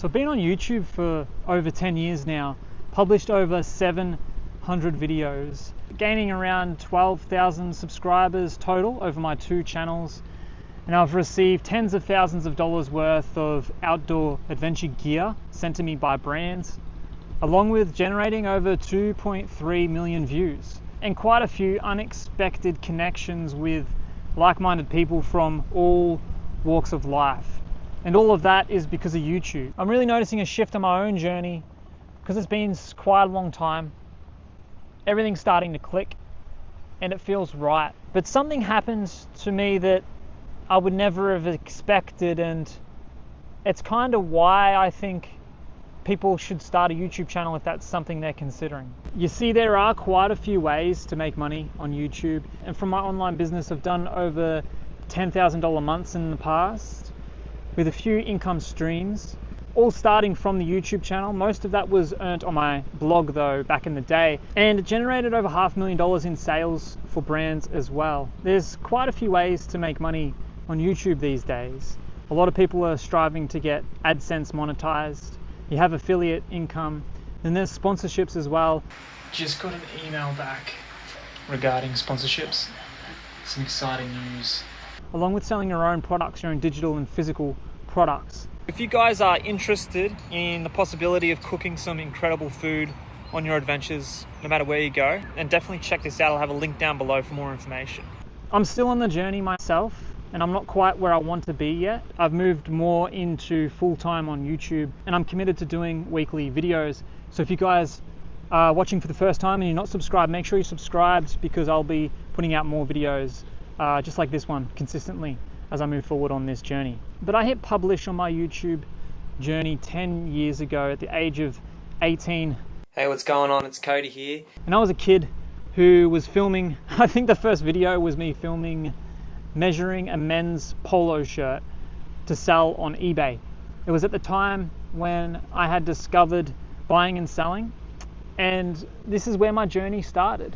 So I've been on YouTube for over 10 years now, published over 700 videos, gaining around 12,000 subscribers total over my 2 channels. And I've received tens of thousands of dollars worth of outdoor adventure gear sent to me by brands, along with generating over 2.3 million views and quite a few unexpected connections with like-minded people from all walks of life. And all of that is because of YouTube. I'm really noticing a shift in my own journey because it's been quite a long time. Everything's starting to click and it feels right. But something happens to me that I would never have expected, and it's kind of why I think people should start a YouTube channel if that's something they're considering. You see, there are quite a few ways to make money on YouTube, and from my online business I've done over $10,000 months in the past with a few income streams, all starting from the YouTube channel. Most of that was earned on my blog though back in the day, and it generated over $500,000 in sales for brands as well. There's quite a few ways to make money on YouTube these days. A lot of people are striving to get AdSense monetized. You have affiliate income, and there's sponsorships as well. Just got an email back regarding sponsorships. Some exciting news. Along with selling your own products, your own digital and physical products. If you guys are interested in the possibility of cooking some incredible food on your adventures, no matter where you go, then definitely check this out. I'll have a link down below for more information. I'm still on the journey myself, and I'm not quite where I want to be yet. I've moved more into full-time on YouTube, and I'm committed to doing weekly videos. So if you guys are watching for the first time and you're not subscribed, make sure you're subscribed, because I'll be putting out more videos just like this one consistently as I move forward on this journey. But I hit publish on my YouTube journey 10 years ago at the age of 18. Hey, what's going on? It's Codey here. And I was a kid who was filming, I think the first video was me filming measuring a men's polo shirt to sell on eBay. It was at the time when I had discovered buying and selling, and this is where my journey started.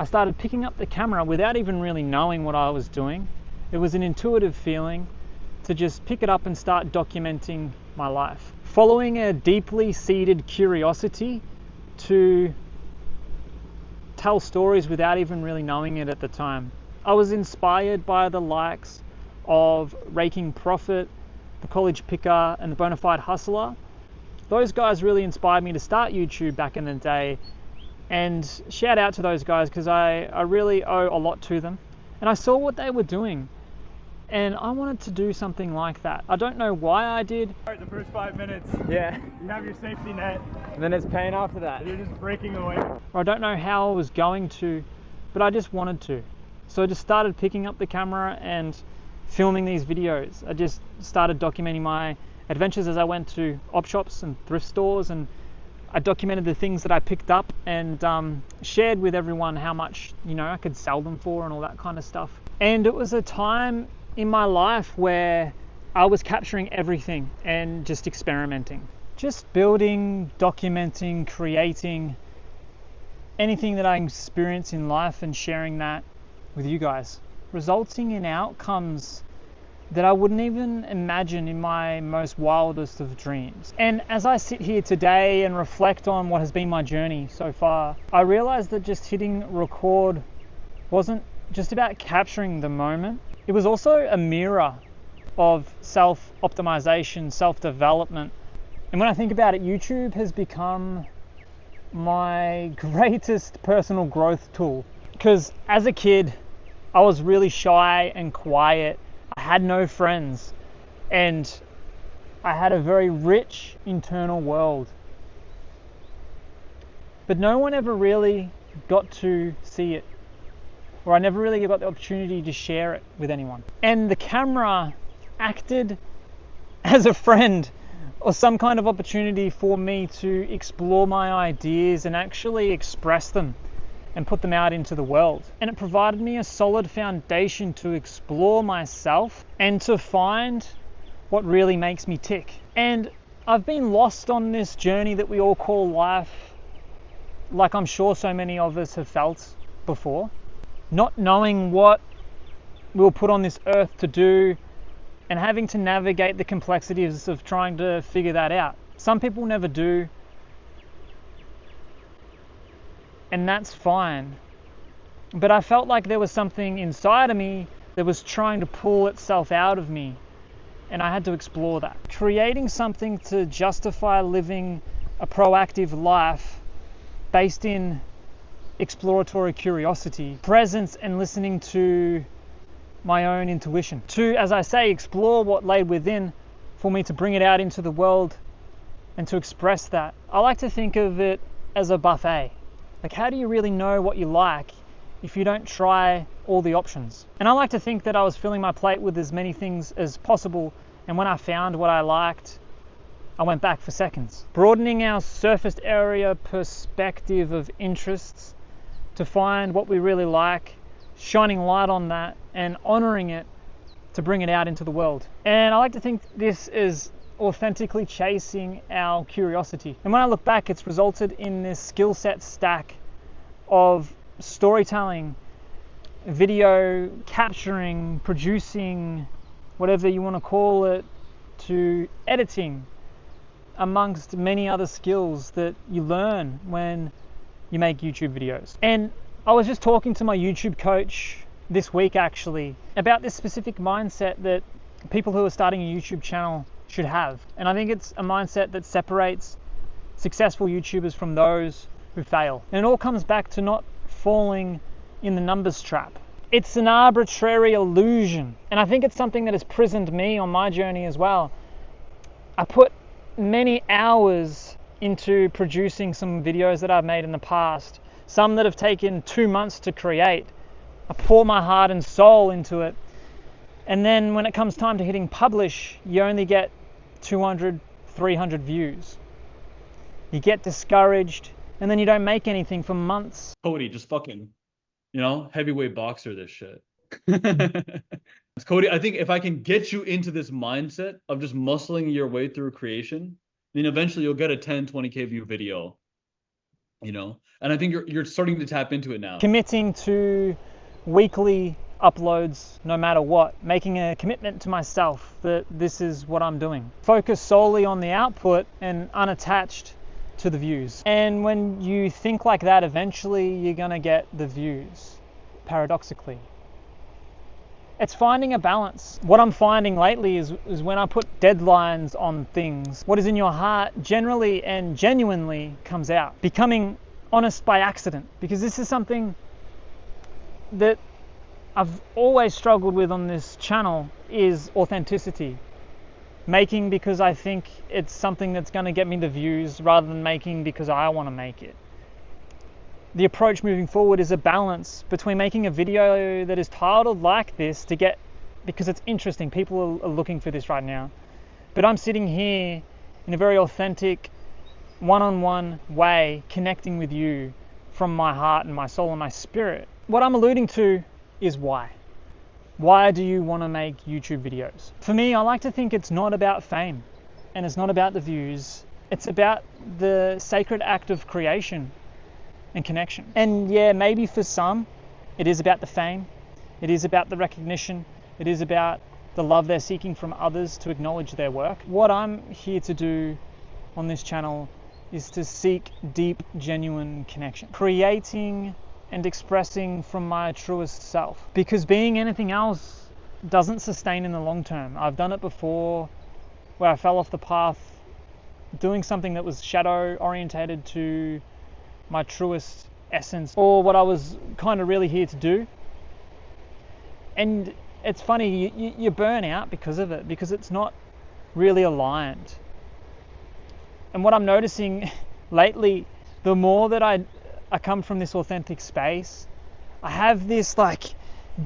I started picking up the camera without even really knowing what I was doing. It was an intuitive feeling to just pick it up and start documenting my life, following a deeply seated curiosity to tell stories without even really knowing it at the time. I was inspired by the likes of Raking Profit, The College Picker, and The Bonafide Hustler. Those guys really inspired me to start YouTube back in the day, and shout out to those guys because I really owe a lot to them. And I saw what they were doing, and I wanted to do something like that. I don't know why I did. The first 5 minutes, Yeah. you have your safety net, And then it's pain after that. you're just breaking away. Or I don't know how I was going to, but I just wanted to. So I just started picking up the camera and filming these videos. I just started documenting my adventures as I went to op shops and thrift stores, and I documented the things that I picked up and shared with everyone how much, I could sell them for and all that kind of stuff. And it was a time in my life where I was capturing everything and just experimenting. Just building, documenting, creating anything that I experience in life and sharing that with you guys, resulting in outcomes that I wouldn't even imagine in my most wildest of dreams. And as I sit here today and reflect on what has been my journey so far, I realized that just hitting record wasn't just about capturing the moment. It was also a mirror of self-optimization, self-development. And when I think about it, YouTube has become my greatest personal growth tool. Because as a kid, I was really shy and quiet. I had no friends, and I had a very rich internal world. But no one ever really got to see it, or I never really got the opportunity to share it with anyone. And the camera acted as a friend or some kind of opportunity for me to explore my ideas and actually express them and put them out into the world. And it provided me a solid foundation to explore myself and to find what really makes me tick. And I've been lost on this journey that we all call life, like I'm sure so many of us have felt before, not knowing what we were put on this earth to do, and having to navigate the complexities of trying to figure that out. Some people never do, and that's fine. But I felt like there was something inside of me that was trying to pull itself out of me, and I had to explore that. Creating something to justify living a proactive life based in exploratory curiosity, presence, and listening to my own intuition. To, as I say, explore what lay within for me to bring it out into the world and to express that. I like to think of it as a buffet. Like, how do you really know what you like if you don't try all the options? And I like to think that I was filling my plate with as many things as possible, and when I found what I liked, I went back for seconds. Broadening our surface area perspective of interests to find what we really like, shining light on that and honoring it to bring it out into the world. And I like to think this is authentically chasing our curiosity. And when I look back, it's resulted in this skill set stack of storytelling, video capturing, producing, whatever you want to call it, to editing, amongst many other skills that you learn when you make YouTube videos. And I was just talking to my YouTube coach this week actually about this specific mindset that people who are starting a YouTube channel should have. And I think it's a mindset that separates successful YouTubers from those who fail. And it all comes back to not falling in the numbers trap. It's an arbitrary illusion. And I think it's something that has prisoned me on my journey as well. I put many hours into producing some videos that I've made in the past, some that have taken 2 months to create. I pour my heart and soul into it. And then when it comes time to hitting publish, you only get 200, 300 views. You get discouraged, and then you don't make anything for months. Codey, just fucking, heavyweight boxer this shit. Codey, I think if I can get you into this mindset of just muscling your way through creation, then eventually you'll get a 10, 20K view video, And I think you're starting to tap into it now. Committing to weekly uploads no matter what, making a commitment to myself that this is what I'm doing. Focus solely on the output and unattached to the views. And when you think like that, eventually you're gonna get the views, paradoxically. It's finding a balance. What I'm finding lately is when I put deadlines on things, what is in your heart generally and genuinely comes out. Becoming honest by accident, because this is something that I've always struggled with on this channel, is authenticity. Making because I think it's something that's going to get me the views rather than making because I want to make it. The approach moving forward is a balance between making a video that is titled like this because it's interesting. People are looking for this right now. But I'm sitting here in a very authentic, one-on-one way, connecting with you from my heart and my soul and my spirit. What I'm alluding to is why. Why do you want to make YouTube videos? For me, I like to think it's not about fame and it's not about the views. It's about the sacred act of creation and connection. And yeah, maybe for some, it is about the fame. It is about the recognition. It is about the love they're seeking from others to acknowledge their work. What I'm here to do on this channel is to seek deep, genuine connection. Creating and expressing from my truest self. Because being anything else doesn't sustain in the long term. I've done it before where I fell off the path doing something that was shadow orientated to my truest essence, or what I was kind of really here to do. And it's funny, you burn out because of it, because it's not really aligned. And what I'm noticing lately, the more that I come from this authentic space, I have this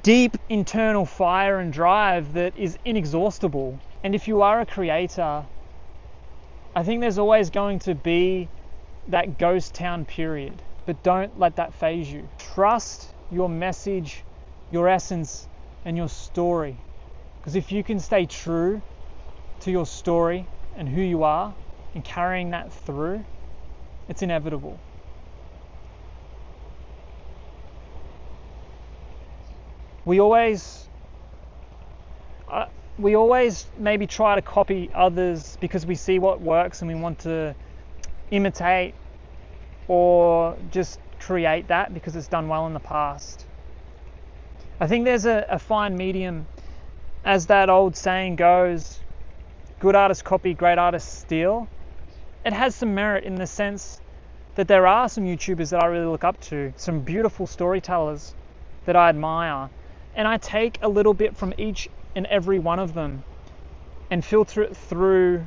deep internal fire and drive that is inexhaustible. And if you are a creator, I think there's always going to be that ghost town period, but don't let that phase you. Trust your message, your essence, and your story. Because if you can stay true to your story and who you are and carrying that through, it's inevitable. we always maybe try to copy others because we see what works and we want to imitate or just create that because it's done well in the past. I think there's a fine medium, as that old saying goes, good artists copy, great artists steal. It has some merit in the sense that there are some YouTubers that I really look up to, some beautiful storytellers that I admire, and I take a little bit from each and every one of them and filter it through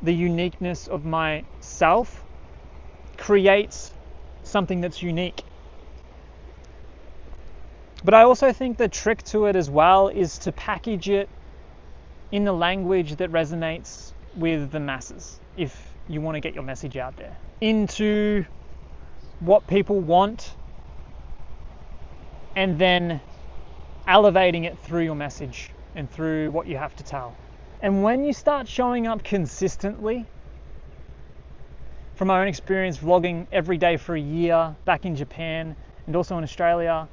the uniqueness of myself, creates something that's unique. But I also think the trick to it as well is to package it in the language that resonates with the masses, if you want to get your message out there, into what people want, and then elevating it through your message and through what you have to tell. And when you start showing up consistently, from my own experience vlogging every day for a year back in Japan and also in Australia,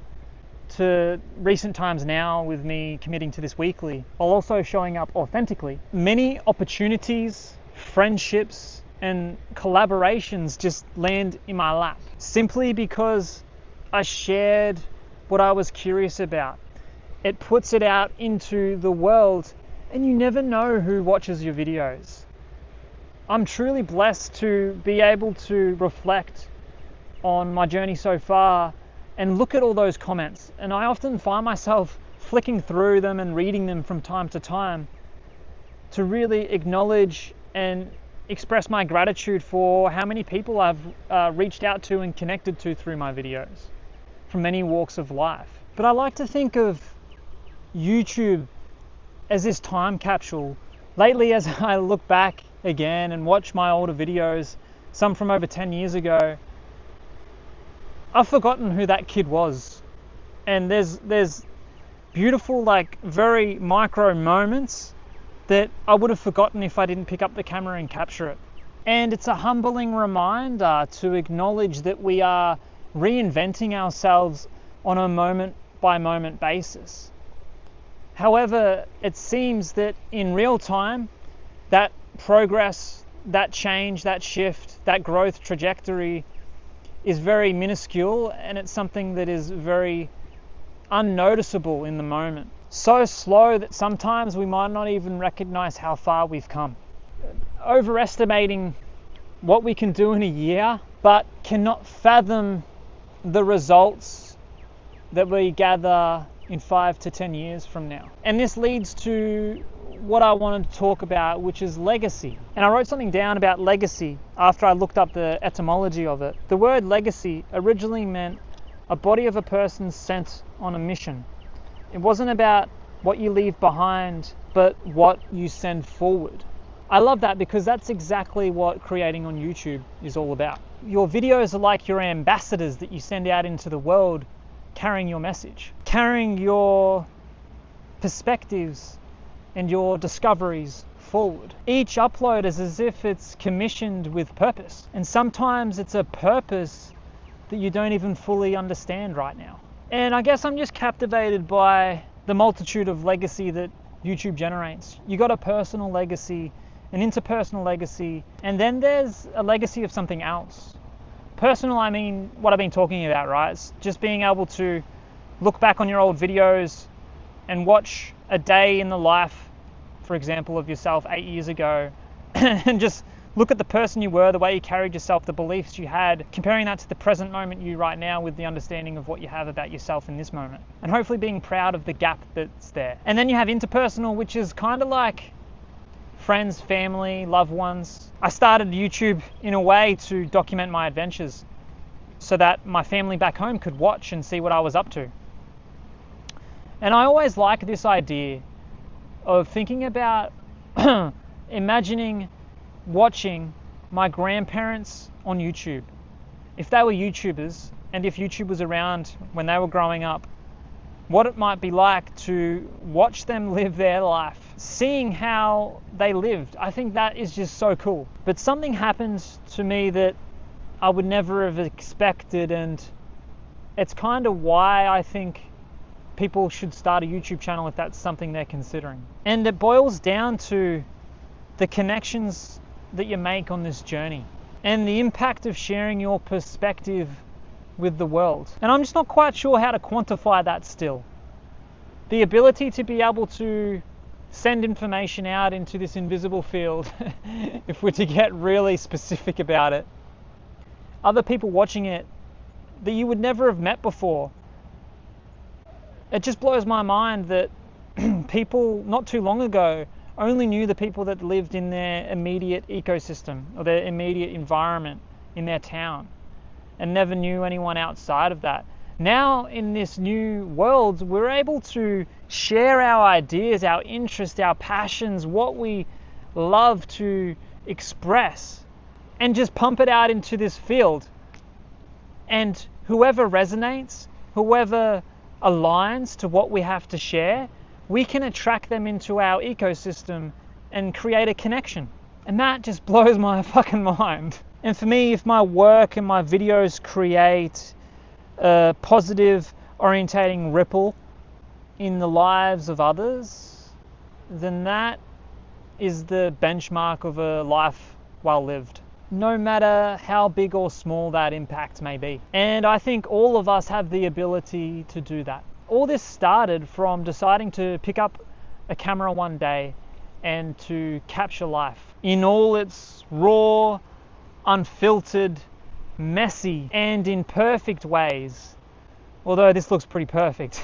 to recent times now with me committing to this weekly, while also showing up authentically, many opportunities, friendships and collaborations just land in my lap simply because I shared what I was curious about. It puts it out into the world, and you never know who watches your videos. I'm truly blessed to be able to reflect on my journey so far and look at all those comments, and I often find myself flicking through them and reading them from time to time to really acknowledge and express my gratitude for how many people I've reached out to and connected to through my videos from many walks of life. But I like to think of YouTube as this time capsule. Lately, as I look back again and watch my older videos, some from over 10 years ago, I've forgotten who that kid was. And there's beautiful, like, very micro moments that I would have forgotten if I didn't pick up the camera and capture it. And it's a humbling reminder to acknowledge that we are reinventing ourselves on a moment by moment basis. However, it seems that in real time, that progress, that change, that shift, that growth trajectory is very minuscule, and it's something that is very unnoticeable in the moment. So slow that sometimes we might not even recognize how far we've come. Overestimating what we can do in a year, but cannot fathom the results that we gather in 5 to 10 years from now. And this leads to what I wanted to talk about, which is legacy. And I wrote something down about legacy after I looked up the etymology of it. The word legacy originally meant a body of a person sent on a mission. It wasn't about what you leave behind, but what you send forward. I love that because that's exactly what creating on YouTube is all about. Your videos are like your ambassadors that you send out into the world, carrying your message, carrying your perspectives and your discoveries forward. Each upload is as if it's commissioned with purpose, and sometimes it's a purpose that you don't even fully understand right now. And I guess I'm just captivated by the multitude of legacy that YouTube generates. You got a personal legacy, an interpersonal legacy, and then there's a legacy of something else. Personal, I mean what I've been talking about, right? It's just being able to look back on your old videos and watch a day in the life, for example, of yourself 8 years ago, and just look at the person you were, the way you carried yourself, the beliefs you had, comparing that to the present moment you right now with the understanding of what you have about yourself in this moment, and hopefully being proud of the gap that's there. And then you have interpersonal, which is kind of like friends, family, loved ones. I started YouTube in a way to document my adventures so that my family back home could watch and see what I was up to. And I always like this idea of thinking about imagining watching my grandparents on YouTube. If they were YouTubers, and if YouTube was around when they were growing up, what it might be like to watch them live their life, seeing how they lived. I think that is just so cool. But something happened to me that I would never have expected, and it's kind of why I think people should start a YouTube channel if that's something they're considering. And it boils down to the connections that you make on this journey and the impact of sharing your perspective with the world. And I'm just not quite sure how to quantify that still. The ability to be able to send information out into this invisible field, if we're to get really specific about it. Other people watching it that you would never have met before. It just blows my mind that people not too long ago only knew the people that lived in their immediate ecosystem or their immediate environment in their town and never knew anyone outside of that. Now in this new world, we're able to share our ideas, our interests, our passions, what we love to express, and just pump it out into this field. And whoever resonates, whoever aligns to what we have to share, we can attract them into our ecosystem and create a connection. And that just blows my fucking mind. And for me, if my work and my videos create a positive, orientating ripple in the lives of others, then that is the benchmark of a life well lived, no matter how big or small that impact may be. And I think all of us have the ability to do that. All this started from deciding to pick up a camera one day and to capture life in all its raw, unfiltered, messy and imperfect ways, although this looks pretty perfect.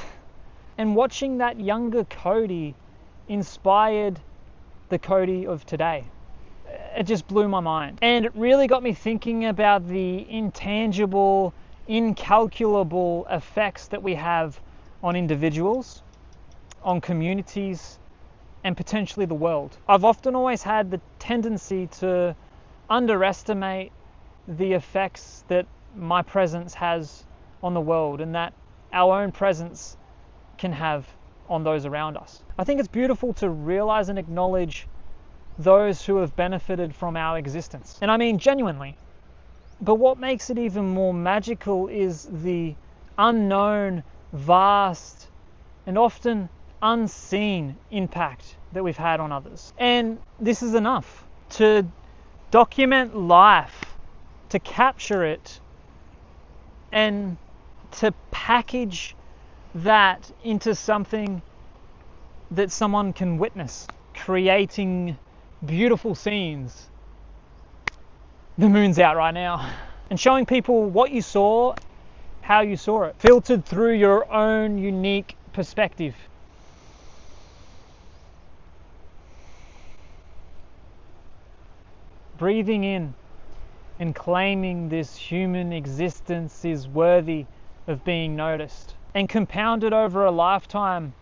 And watching that younger Codey inspired the Codey of today. It just blew my mind. And it really got me thinking about the intangible, incalculable effects that we have on individuals, on communities, and potentially the world. I've often always had the tendency to underestimate the effects that my presence has on the world and that our own presence can have on those around us. I think it's beautiful to realize and acknowledge those who have benefited from our existence. And I mean genuinely. But what makes it even more magical is the unknown, vast, and often unseen impact that we've had on others. And this is enough to document life, to capture it, and to package that into something that someone can witness, creating beautiful scenes. The moon's out right now. And showing people what you saw, how you saw it, filtered through your own unique perspective. Breathing in and claiming this human existence is worthy of being noticed. And compounded over a lifetime,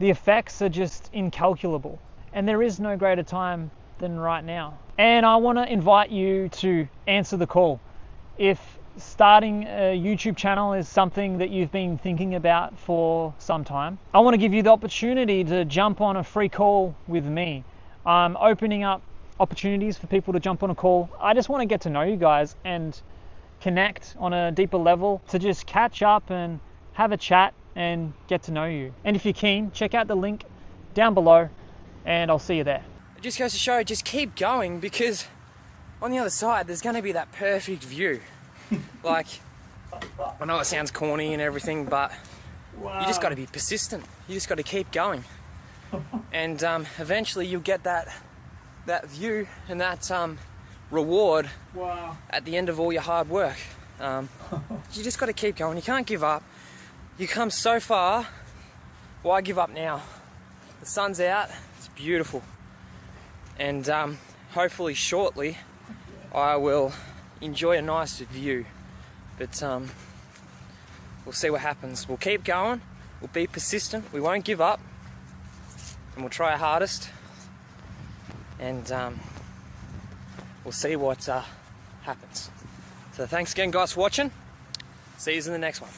the effects are just incalculable. And there is no greater time than right now. And I want to invite you to answer the call. If starting a YouTube channel is something that you've been thinking about for some time, I want to give you the opportunity to jump on a free call with me. I'm opening up opportunities for people to jump on a call. I just want to get to know you guys and connect on a deeper level, to just catch up and have a chat and get to know you. And if you're keen, check out the link down below and I'll see you there. It just goes to show, just keep going, because on the other side there's going to be that perfect view. Like, I know it sounds corny and everything, but you just got to be persistent. You just got to keep going. And eventually you'll get that view and that reward at the end of all your hard work. You just got to keep going. You can't give up. You come so far, why give up now? The sun's out, it's beautiful. And hopefully shortly I will enjoy a nice view. But we'll see what happens. We'll keep going, we'll be persistent, we won't give up, and we'll try our hardest. And we'll see what happens. So thanks again guys for watching. See you in the next one.